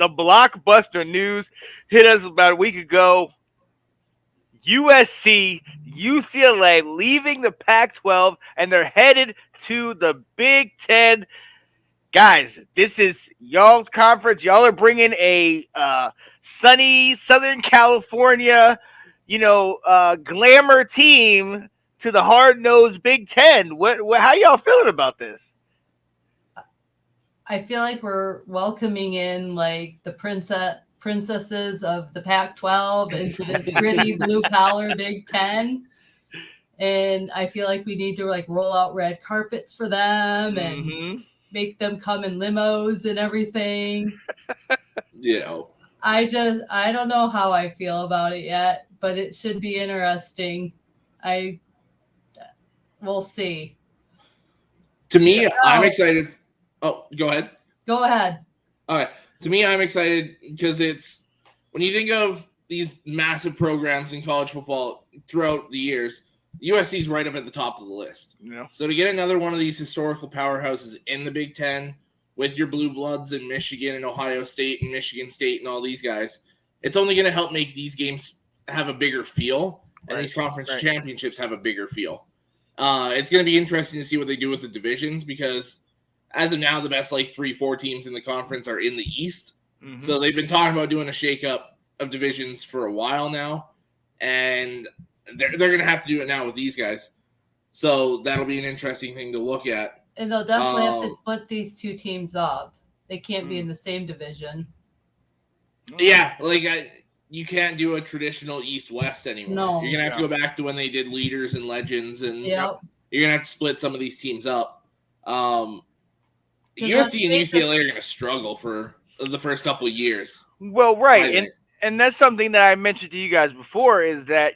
the blockbuster news hit us about a week ago. USC, UCLA leaving the Pac-12, and they're headed to the Big Ten. Guys, this is y'all's conference. Y'all are bringing a sunny Southern California, glamour team to the hard-nosed Big Ten. How y'all feeling about this? I feel like we're welcoming in like the princesses of the Pac-12 into this gritty blue-collar Big Ten. And I feel like we need to like roll out red carpets for them and make them come in limos and everything. Yeah. I don't know how I feel about it yet, but it should be interesting. We'll see. To me, I'm excited. Oh, go ahead. Go ahead. All right. To me, I'm excited because it's when you think of these massive programs in college football throughout the years, USC is right up at the top of the list. Yeah. So to get another one of these historical powerhouses in the Big Ten with your blue bloods in Michigan and Ohio State and Michigan State and all these guys, it's only going to help make these games have a bigger feel and these conference championships have a bigger feel. It's going to be interesting to see what they do with the divisions because as of now, the best 3-4 teams in the conference are in the East. Mm-hmm. So they've been talking about doing a shakeup of divisions for a while now, and they're going to have to do it now with these guys. So that'll be an interesting thing to look at. And they'll definitely have to split these two teams up. They can't be in the same division. Yeah, you can't do a traditional East-West anymore. No. You're going to have to go back to when they did leaders and legends, and you're going to have to split some of these teams up. USC and UCLA are going to struggle for the first couple of years. Well, right, and that's something that I mentioned to you guys before is that,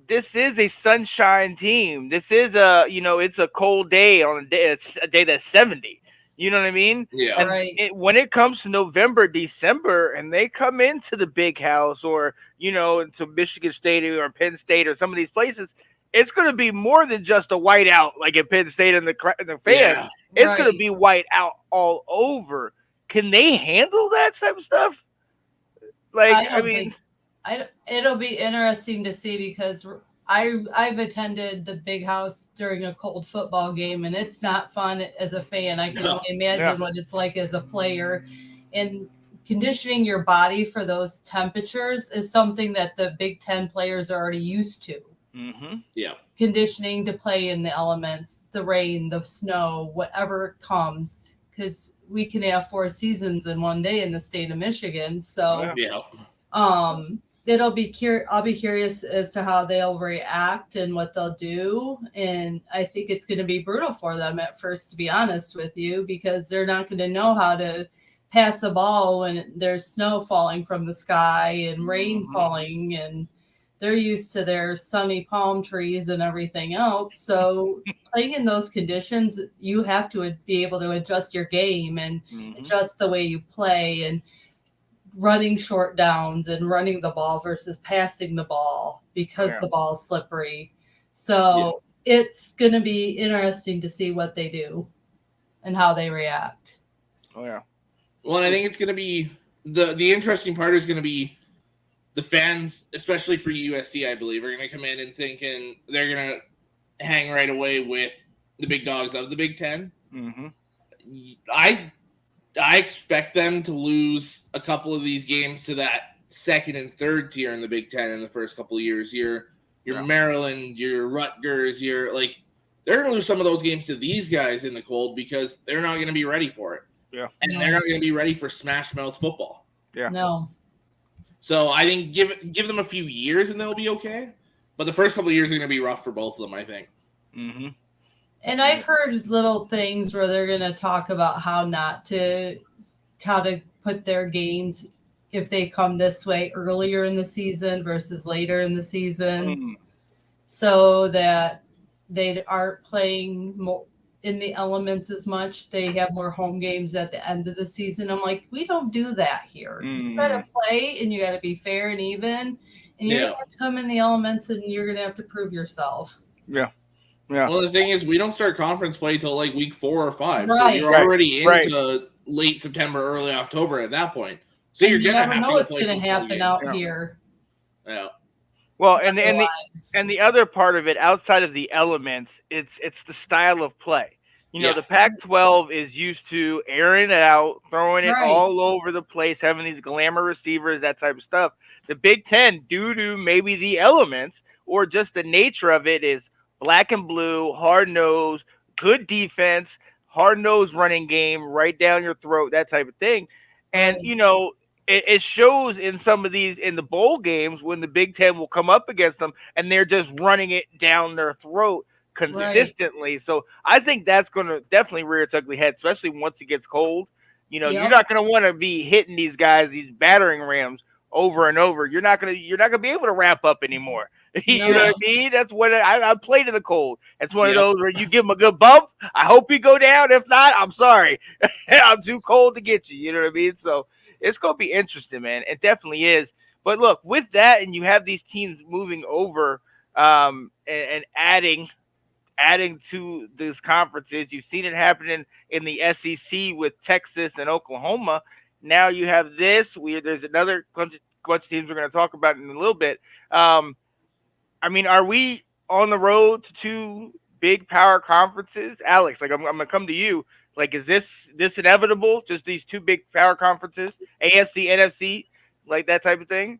this is a sunshine team. This is it's a cold day it's a day that's 70. You know what I mean? Yeah. And when it comes to November, December, and they come into the big house or, into Michigan State or Penn State or some of these places, it's going to be more than just a whiteout like at Penn State and the fans. Yeah, it's going to be white out all over. Can they handle that type of stuff? It'll be interesting to see because I've attended the big house during a cold football game, and it's not fun as a fan. I can only imagine what it's like as a player. And conditioning your body for those temperatures is something that the Big Ten players are already used to. Mm-hmm. Yeah. Conditioning to play in the elements, the rain, the snow, whatever comes, because we can have 4 seasons in one day in the state of Michigan. So, I'll be curious as to how they'll react and what they'll do. And I think it's going to be brutal for them at first, to be honest with you, because they're not going to know how to pass a ball when there's snow falling from the sky and rain falling, and they're used to their sunny palm trees and everything else. So playing in those conditions, you have to be able to adjust your game and adjust the way you play and running short downs and running the ball versus passing the ball because the ball's slippery. So it's going to be interesting to see what they do and how they react. Oh, yeah. Well, and I think it's going to be the interesting part is going to be the fans, especially for USC, I believe, are going to come in and thinking they're going to hang right away with the big dogs of the Big Ten. Mm-hmm. I expect them to lose a couple of these games to that second and third tier in the Big Ten in the first couple of years. Your Maryland, your Rutgers, they're going to lose some of those games to these guys in the cold because they're not going to be ready for it. Yeah. And they're not going to be ready for smash mouth football. Yeah. No. So I think give them a few years and they'll be okay. But the first couple of years are going to be rough for both of them, I think. Mm-hmm. And I've heard little things where they're going to talk about how to put their games if they come this way earlier in the season versus later in the season, so that they aren't playing more in the elements as much. They have more home games at the end of the season. I'm like, we don't do that here. You got to play and you got to be fair and even, and you're going to have to come in the elements and you're going to have to prove yourself. Yeah. Yeah. Well, the thing is, we don't start conference play till week 4 or 5. Right. So you're already into late September, early October at that point. So and you're you gonna never have know to what's play going some to slow happen games. out here. Yeah. Well, and the other part of it, outside of the elements, it's the style of play. You know, the Pac-12 is used to airing it out, throwing it all over the place, having these glamour receivers, that type of stuff. The Big Ten, due to maybe the elements or just the nature of it, is black and blue, hard nose, good defense, hard nose running game, right down your throat, that type of thing. And you know, it shows in some of these in the bowl games when the Big Ten will come up against them and they're just running it down their throat consistently. Right. So I think that's going to definitely rear its ugly head, especially once it gets cold. You know, you're not going to want to be hitting these guys, these battering rams over and over. You're not going to be able to wrap up anymore. You know what I mean? That's what I played in the cold. It's one of those where you give them a good bump. I hope you go down. If not, I'm sorry. I'm too cold to get you. You know what I mean? So it's going to be interesting, man. It definitely is. But look, with that, and you have these teams moving over and adding to these conferences. You've seen it happening in the SEC with Texas and Oklahoma. Now you have this. There's another bunch of teams we're going to talk about in a little bit. I mean, are we on the road to two big power conferences? Alex, like I'm going to come to you. Like, is this inevitable? Just these two big power conferences, AFC, NFC, like that type of thing?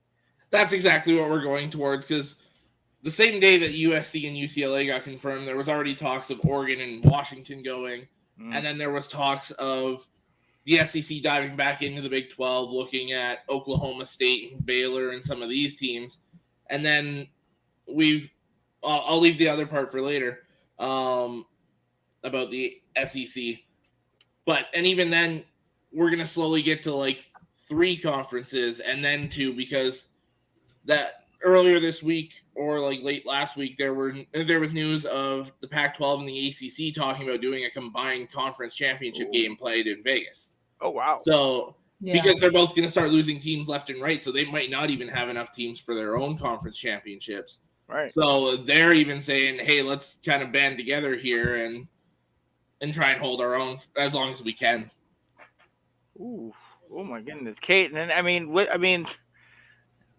That's exactly what we're going towards, because the same day that USC and UCLA got confirmed, there was already talks of Oregon and Washington going. And then there was talks of the SEC diving back into the Big 12, looking at Oklahoma State and Baylor and some of these teams. And then I'll leave the other part for later about the SEC. And even then, we're going to slowly get to like 3 conferences and then 2, because that earlier this week or like late last week, there was news of the Pac-12 and the ACC talking about doing a combined conference championship game played in Vegas. Oh, wow. So because they're both going to start losing teams left and right, so they might not even have enough teams for their own conference championships. Right. So they're even saying, hey, let's kind of band together here and try and hold our own as long as we can. Ooh. Oh my goodness, Kate. And I mean,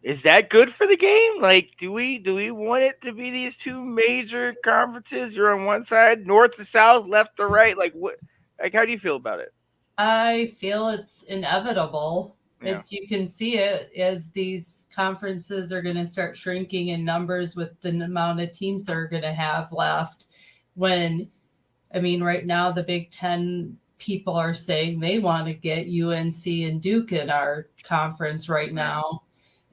is that good for the game? Like, do we want it to be these two major conferences? You're on one side, north to south, left to right. Like, what? Like, how do you feel about it? I feel it's inevitable. Yeah. You can see it as these conferences are going to start shrinking in numbers with the amount of teams they're going to have left. Right now the Big Ten people are saying they want to get UNC and Duke in our conference right now.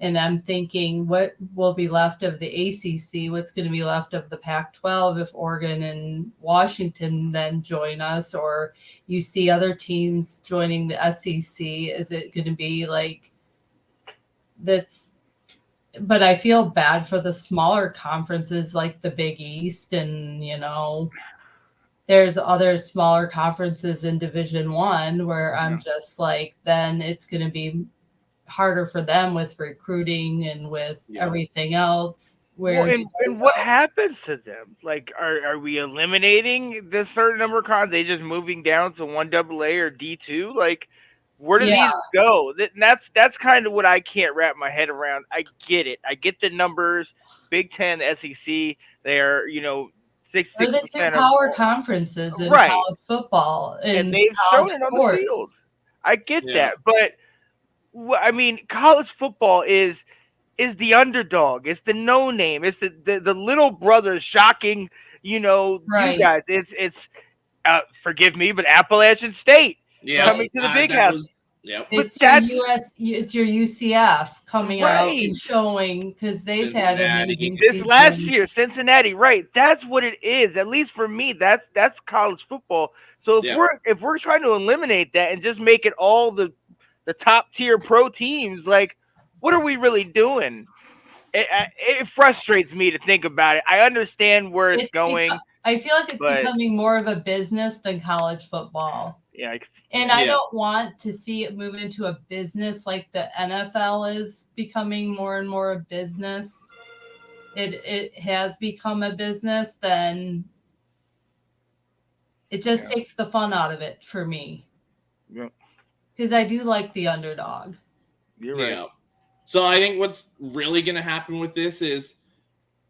And I'm thinking, what will be left of the ACC? What's going to be left of the Pac-12 if Oregon and Washington then join us, or you see other teams joining the SEC? Is it going to be like that's? But I feel bad for the smaller conferences like the Big East, and there's other smaller conferences in Division I where I'm just like, then it's going to be harder for them with recruiting and with everything else. And what happens to them? Like, are we eliminating this certain number of cons? They just moving down to 1AA or D2? Like, where do these go? That's kind of what I can't wrap my head around. I get it. I get the numbers. Big Ten, SEC. They are 6 They're the two power conferences in college football and they've shown it on the field. I get that, but college football is the underdog. It's the no name. It's the little brother shocking, you guys. It's forgive me, but Appalachian State coming to the big house. It's your UCF coming out and showing, because they've had amazing this last year. Cincinnati, right? That's what it is. At least for me, that's college football. So if we're trying to eliminate that and just make it all the top tier pro teams, like, what are we really doing? It frustrates me to think about it. I understand where it's going. I feel like it's becoming more of a business than college football. Yeah. I don't want to see it move into a business like the NFL is becoming more and more a business. It has become a business, then it just takes the fun out of it for me. Yeah. Because I do like the underdog. You're right. Yeah. So I think what's really going to happen with this is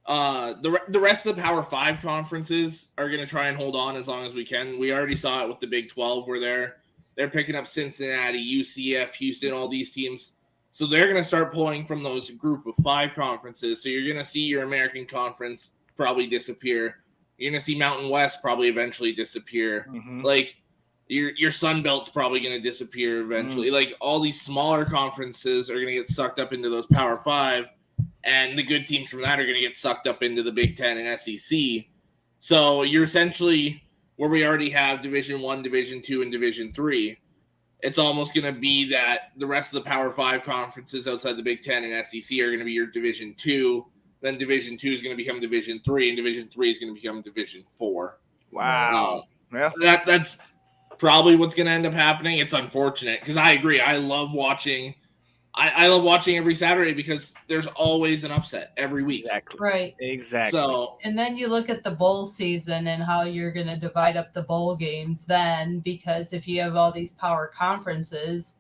the rest of the Power 5 conferences are going to try and hold on as long as we can. We already saw it with the Big 12 where they're picking up Cincinnati, UCF, Houston, all these teams. So they're going to start pulling from those group of 5 conferences. So you're going to see your American Conference probably disappear. You're going to see Mountain West probably eventually disappear. Mm-hmm. Like your Sun Belt's probably going to disappear eventually. Like all these smaller conferences are going to get sucked up into those Power 5. And the good teams from that are going to get sucked up into the Big 10 and SEC. So you're essentially where we already have Division 1, Division 2, and Division 3. It's almost going to be that the rest of the Power 5 conferences outside the Big 10 and SEC are going to be your Division 2. Then Division 2 is going to become Division 3, and Division 3 is going to become Division 4. Wow. Yeah. That's probably what's going to end up happening. It's unfortunate because I agree. I love watching every Saturday because there's always an upset every week. Exactly. Right. Exactly. So, and then you look at the bowl season and how you're going to divide up the bowl games then, because if you have all these power conferences,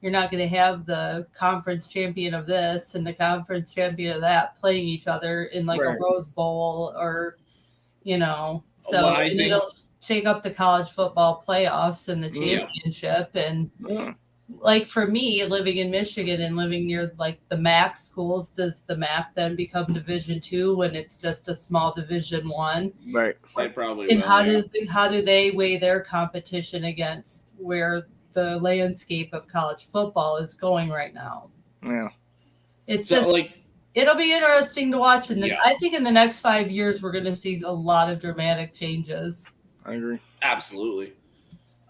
you're not going to have the conference champion of this and the conference champion of that playing each other in like a Rose Bowl or, so it'll shake up the college football playoffs and the championship. And like for me, living in Michigan and living near like the MAC schools, does the MAC then become Division 2 when it's just a small Division 1? Right. I probably and will, how do they weigh their competition against where the landscape of college football is going right now? Yeah. It's so, just it'll be interesting to watch. And I think in the next 5 years we're going to see a lot of dramatic changes. I agree. Absolutely.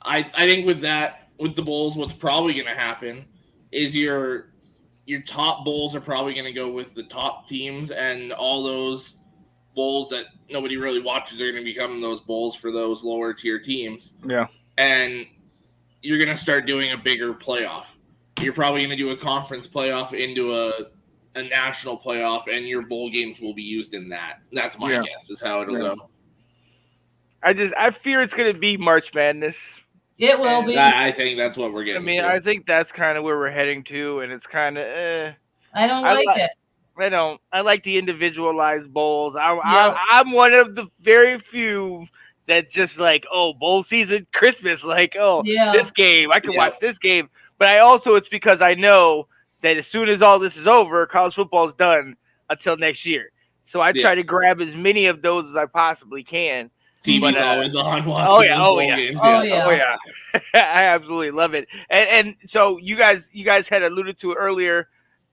I think with the bowls, what's probably going to happen is your top bowls are probably going to go with the top teams, and all those bowls that nobody really watches are going to become those bowls for those lower tier teams. Yeah. And you're going to start doing a bigger playoff. You're probably going to do a conference playoff into a national playoff, and your bowl games will be used in that. That's my guess is how it'll go. I fear it's going to be March Madness. It will be. I think that's what we're getting to. I think that's kind of where we're heading to, and it's kind of I don't like it. I don't. I like the individualized bowls. I'm one of the very few that just like, bowl season, Christmas, like, this game, I can watch this game. But it's because I know that as soon as all this is over, college football is done until next year. So I try to grab as many of those as I possibly can. TV's always on watching bowl games. I absolutely love it. And so you guys had alluded to it earlier.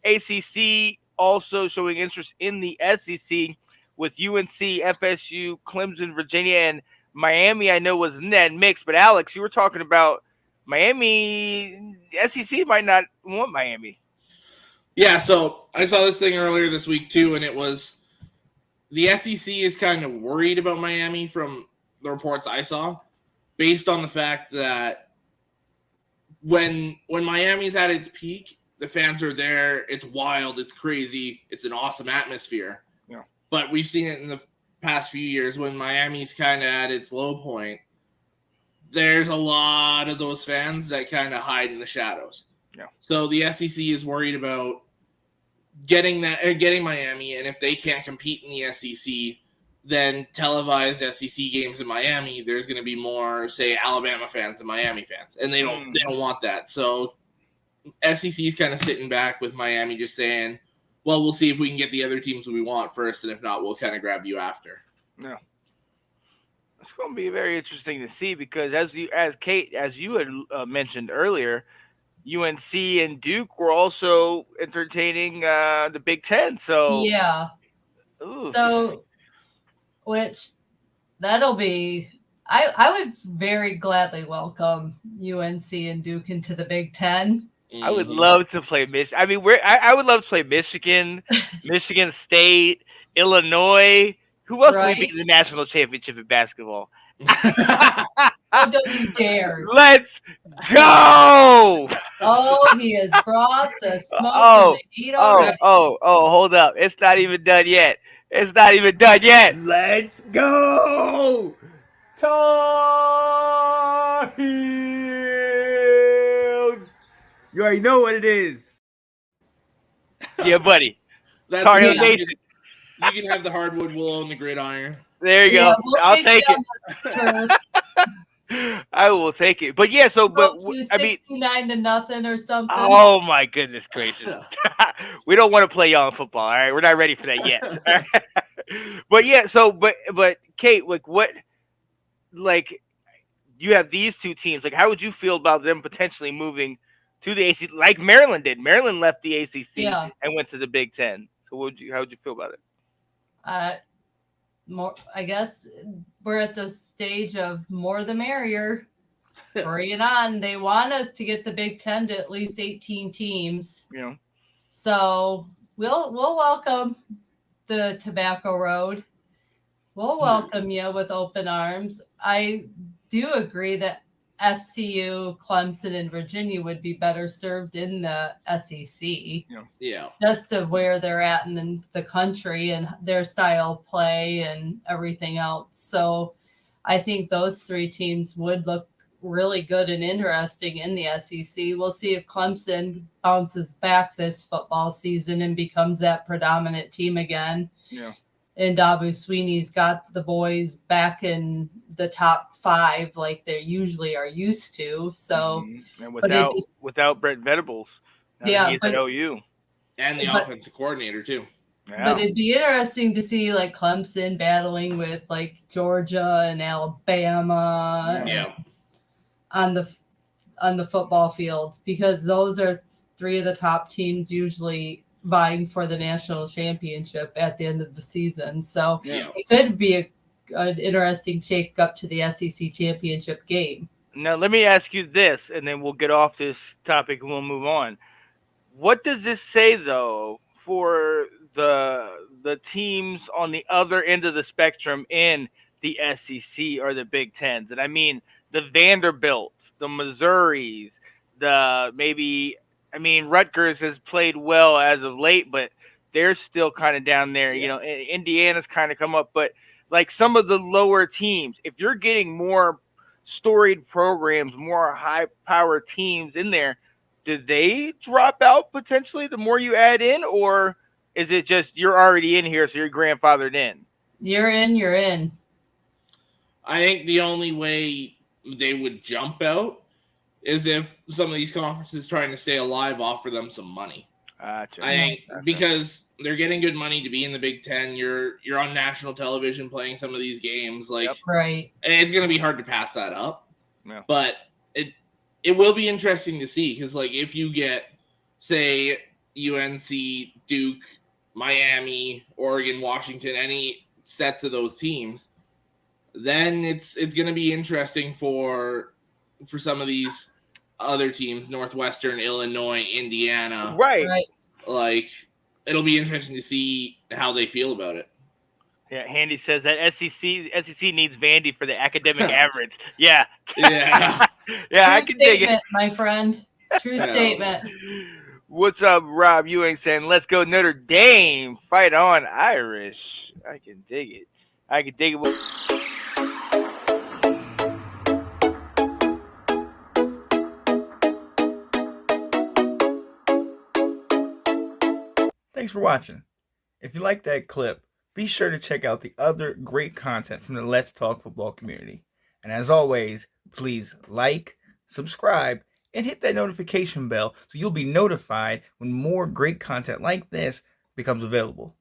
ACC also showing interest in the SEC with UNC, FSU, Clemson, Virginia, and Miami. I know was in that mix, but Alex, you were talking about Miami. SEC might not want Miami. Yeah, so I saw this thing earlier this week too, and it was the SEC is kind of worried about Miami from the reports I saw, based on the fact that when Miami's at its peak, the fans are there. It's wild. It's crazy. It's an awesome atmosphere. Yeah. But we've seen it in the past few years when Miami's kind of at its low point. There's a lot of those fans that kind of hide in the shadows. Yeah. So the SEC is worried about getting Miami, and if they can't compete in the SEC, then televised SEC games in Miami, there's going to be more, say, Alabama fans than Miami fans, and they don't want that. So SEC is kind of sitting back with Miami, just saying, "Well, we'll see if we can get the other teams we want first, and if not, we'll kind of grab you after." Yeah, it's going to be very interesting to see because as you had mentioned earlier, UNC and Duke were also entertaining the Big Ten. So which that'll be. I would very gladly welcome UNC and Duke into the Big Ten. I would love to play Michigan. I mean, I would love to play Michigan, Michigan State, Illinois. Who else would be in the national championship in basketball? Oh, don't you dare. Let's go! Oh, he has brought the smoke and the heat already. Hold up. It's not even done yet. Let's go! Tar Heels! You already know what it is. Yeah, buddy. That's Tar Heel good. Nation. You can have the hardwood. We'll own the gridiron. There you go. We'll I'll take it. I will take it. But yeah, so but I mean 69-0 or something. Oh my goodness gracious. We don't want to play y'all in football, all right? We're not ready for that yet. But yeah, so but Kate, like what like you have these two teams. Like how would you feel about them potentially moving to the ACC like Maryland did? Maryland left the ACC and went to the Big Ten. So how would you feel about it? More, I guess we're at the stage of more the merrier. Bring it on. They want us to get the Big Ten to at least 18 teams. Yeah. So we'll welcome the Tobacco Road. We'll welcome you with open arms. I do agree that FCU, Clemson, and Virginia would be better served in the SEC. Yeah. Just of where they're at in the country and their style of play and everything else. So I think those three teams would look really good and interesting in the SEC. We'll see if Clemson bounces back this football season and becomes that predominant team again. Yeah. And Dabu Sweeney's got the boys back in the top 5 like they usually are used to. So and without Brent Venables, he's at OU. And the offensive coordinator too. Yeah. But it'd be interesting to see like Clemson battling with like Georgia and Alabama on the football field, because those are 3 of the top teams usually vying for the national championship at the end of the season. So it could be an interesting shake up to the SEC championship game. Now, let me ask you this, and then we'll get off this topic and we'll move on. What does this say, though, for the teams on the other end of the spectrum in the SEC or the Big Tens? And I mean the Vanderbilts, the Missouris, Rutgers has played well as of late, but they're still kind of down there. You know, Indiana's kind of come up, but like some of the lower teams, if you're getting more storied programs, more high-powered teams in there, do they drop out potentially the more you add in, or is it just you're already in here, so you're grandfathered in? You're in. I think the only way they would jump out is if some of these conferences trying to stay alive offer them some money. I think because they're getting good money to be in the Big Ten. You're on national television playing some of these games. Right. It's going to be hard to pass that up. Yeah. But it will be interesting to see, because like if you get, say, UNC, Duke, Miami, Oregon, Washington, any sets of those teams, then it's going to be interesting for some of these other teams, Northwestern, Illinois, Indiana. Right. Like, it'll be interesting to see how they feel about it. Yeah, Handy says that SEC needs Vandy for the academic average. Yeah. Yeah. Yeah, I can dig it. My friend. True statement. What's up, Rob Ewing saying, let's go Notre Dame. Fight on, Irish. I can dig it. Thanks for watching. If you liked that clip, be sure to check out the other great content from the Let's Talk Football community. And as always, please like, subscribe, and hit that notification bell so you'll be notified when more great content like this becomes available.